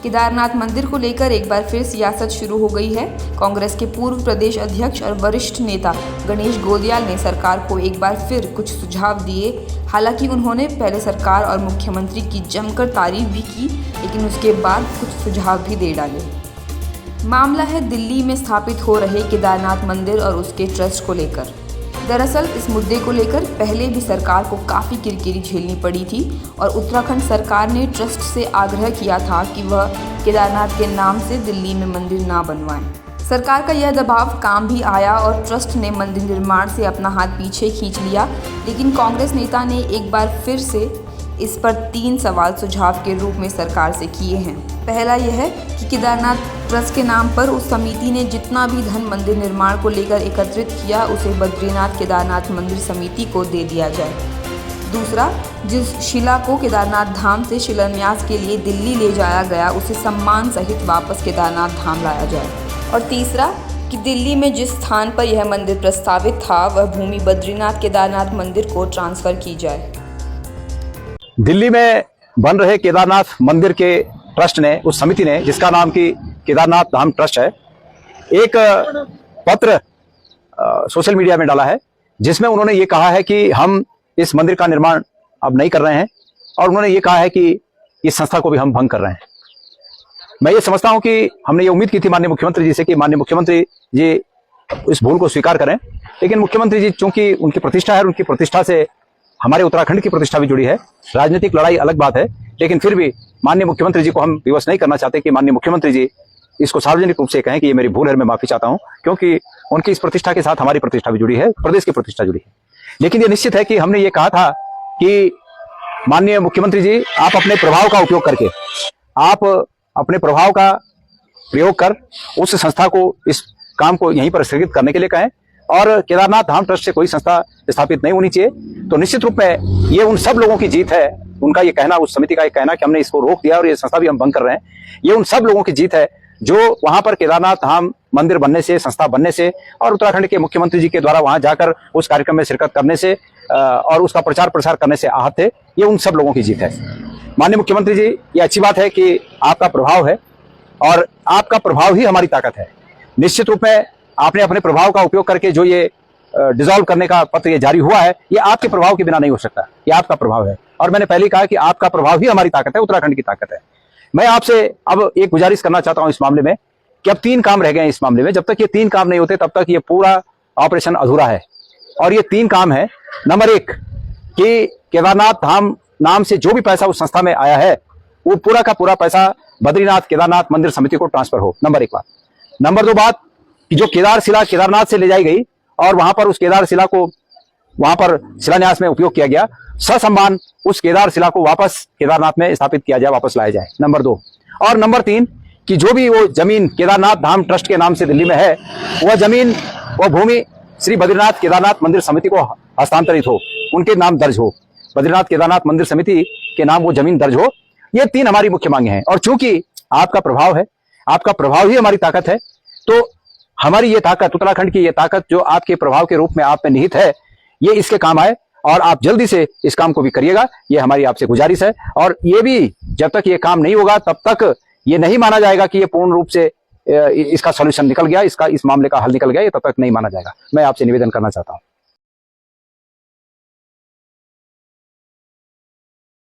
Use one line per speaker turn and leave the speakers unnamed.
केदारनाथ मंदिर को लेकर एक बार फिर सियासत शुरू हो गई है। कांग्रेस के पूर्व प्रदेश अध्यक्ष और वरिष्ठ नेता गणेश गोंदियाल ने सरकार को एक बार फिर कुछ सुझाव दिए। हालांकि उन्होंने पहले सरकार और मुख्यमंत्री की जमकर तारीफ भी की, लेकिन उसके बाद कुछ सुझाव भी दे डाले। मामला है दिल्ली में स्थापित हो रहे केदारनाथ मंदिर और उसके ट्रस्ट को लेकर। दरअसल इस मुद्दे को लेकर पहले भी सरकार को काफ़ी किरकिरी झेलनी पड़ी थी और उत्तराखंड सरकार ने ट्रस्ट से आग्रह किया था कि वह केदारनाथ के नाम से दिल्ली में मंदिर ना बनवाएं। सरकार का यह दबाव काम भी आया और ट्रस्ट ने मंदिर निर्माण से अपना हाथ पीछे खींच लिया। लेकिन कांग्रेस नेता ने एक बार फिर से इस पर 3 सवाल सुझाव के रूप में सरकार से किए हैं। पहला यह है कि केदारनाथ ट्रस्ट के नाम पर उस समिति ने जितना भी धन मंदिर निर्माण को लेकर एकत्रित किया उसे बद्रीनाथ केदारनाथ मंदिर समिति को दे दिया जाए। दूसरा, जिस शिला को केदारनाथ धाम से शिलान्यास के लिए दिल्ली ले जाया गया उसे सम्मान सहित वापस केदारनाथ धाम लाया जाए। और तीसरा कि दिल्ली में जिस स्थान पर यह मंदिर प्रस्तावित था वह भूमि बद्रीनाथ केदारनाथ मंदिर को ट्रांसफर की जाए।
दिल्ली में बन रहे केदारनाथ मंदिर के ट्रस्ट ने, उस समिति ने जिसका नाम की केदारनाथ धाम ट्रस्ट है, एक पत्र सोशल मीडिया में डाला है जिसमें उन्होंने ये कहा है कि हम इस मंदिर का निर्माण अब नहीं कर रहे हैं और उन्होंने ये कहा है कि इस संस्था को भी हम भंग कर रहे हैं। मैं ये समझता हूं कि हमने ये उम्मीद की थी माननीय मुख्यमंत्री जी से कि माननीय मुख्यमंत्री जी इस भूल को स्वीकार करें, लेकिन मुख्यमंत्री जी चूंकि उनकी प्रतिष्ठा है, उनकी प्रतिष्ठा से हमारे उत्तराखंड की प्रतिष्ठा भी जुड़ी है। राजनीतिक लड़ाई अलग बात है, लेकिन फिर भी माननीय मुख्यमंत्री जी को हम विवश नहीं करना चाहते कि माननीय मुख्यमंत्री जी इसको सार्वजनिक रूप से कहें कि ये मेरी भूल है, मैं माफी चाहता हूं, क्योंकि उनकी इस प्रतिष्ठा के साथ हमारी प्रतिष्ठा भी जुड़ी है, प्रदेश की प्रतिष्ठा जुड़ी है। लेकिन ये निश्चित है कि हमने ये कहा था कि माननीय मुख्यमंत्री जी आप अपने प्रभाव का उपयोग करके, आप अपने प्रभाव का प्रयोग कर उस संस्था को, इस काम को यहीं पर स्थगित करने के लिए कहें और केदारनाथ धाम ट्रस्ट से कोई संस्था स्थापित नहीं होनी चाहिए। तो निश्चित रूप में ये उन सब लोगों की जीत है, उनका ये कहना, उस समिति का ये कहना कि हमने इसको रोक दिया और ये संस्था भी हम भंग कर रहे हैं, ये उन सब लोगों की जीत है जो वहां पर केदारनाथ धाम मंदिर बनने से, संस्था बनने से और उत्तराखंड के मुख्यमंत्री जी के द्वारा वहां जाकर उस कार्यक्रम में शिरकत करने से और उसका प्रचार प्रसार करने से आहत थे। ये उन सब लोगों की जीत है। माननीय मुख्यमंत्री जी, ये अच्छी बात है कि आपका प्रभाव है और आपका प्रभाव ही हमारी ताकत है। निश्चित रूप में आपने अपने प्रभाव का उपयोग करके जो ये डिसॉल्व करने का पत्र ये जारी हुआ है, ये आपके प्रभाव के बिना नहीं हो सकता, ये आपका प्रभाव है। और मैंने पहले कहा कि आपका प्रभाव ही हमारी ताकत है, उत्तराखंड की ताकत है। मैं आपसे अब एक गुजारिश करना चाहता हूं इस मामले में कि अब 3 काम रह गए हैं इस मामले में। जब तक ये 3 काम नहीं होते तब तक ये पूरा ऑपरेशन अधूरा है। और ये 3 काम है। नंबर 1 कि केदारनाथ धाम नाम से जो भी पैसा उस संस्था में आया है वो पूरा का पूरा पैसा बद्रीनाथ केदारनाथ मंदिर समिति को ट्रांसफर हो। नंबर 1 बात। नंबर 2 बात कि जो केदार शिला केदारनाथ से ले जाई गई और वहां पर उस केदार शिला को वहां पर शिलान्यास में उपयोग किया गया, ससम्मान उस केदार शिला को वापस केदारनाथ में स्थापित किया जाए, वापस लाया जाए। नंबर 2 और नंबर 3 कि जो भी वो जमीन केदारनाथ धाम ट्रस्ट के नाम से दिल्ली में है, वह जमीन, वह भूमि श्री बद्रीनाथ केदारनाथ मंदिर समिति को हस्तांतरित हो, उनके नाम दर्ज हो, बद्रीनाथ केदारनाथ मंदिर समिति के नाम वो जमीन दर्ज हो। ये 3 हमारी मुख्य मांगे हैं। और चूंकि आपका प्रभाव है, आपका प्रभाव ही हमारी ताकत है, तो हमारी ये ताकत, उत्तराखंड की ये ताकत जो आपके प्रभाव के रूप में आप में निहित है, ये इसके काम आए और आप जल्दी से इस काम को भी करिएगा, ये हमारी आपसे गुजारिश है। और ये भी जब तक ये काम नहीं होगा तब तक ये नहीं माना जाएगा कि ये पूर्ण रूप से इसका सॉल्यूशन निकल गया, इसका, इस मामले का हल निकल गया, ये तब तक नहीं माना जाएगा। मैं आपसे निवेदन करना चाहता हूं।